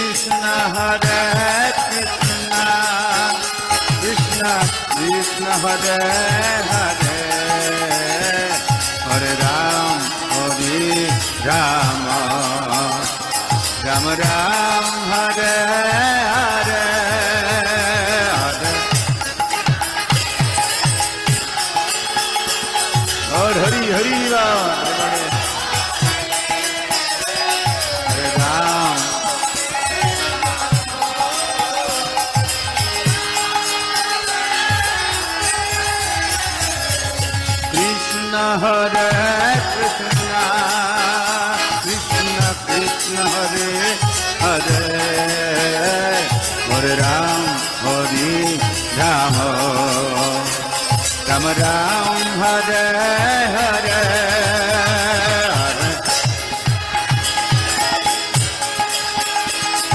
Hare Krishna, Krishna Krishna Hare Hare, Hare Ram, Hare Rama, Ram Ram, Hare Hare, Hare. और हरि हरि राम, हरे राम, कृष्ण हरे कृष्ण, कृष्ण कृष्ण हरे हरे, हरे राम हरे राम, राम राम हरे हरे।